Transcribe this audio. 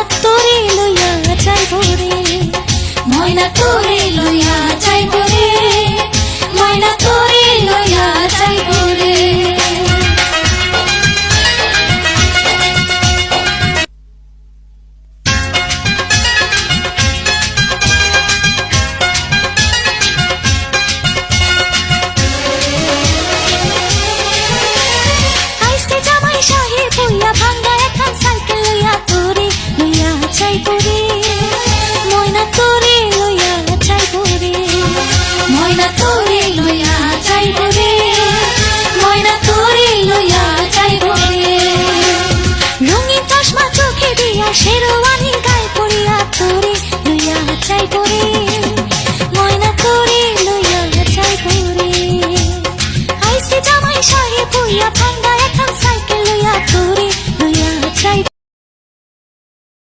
ময়না তোরে লইয়া যাইব রে, ময়না তোরে লইয়া যাইব রে, ময়না তোরে লইয়া যাইব রে। আইছে জামাই সাহেব হইয়া ভাঙ্গা এখন সাইকেল লইয়া তোরে লইয়া যাইব রে, ময়না তোরে লইয়া যাইব রে, ময়না তোরে লইয়া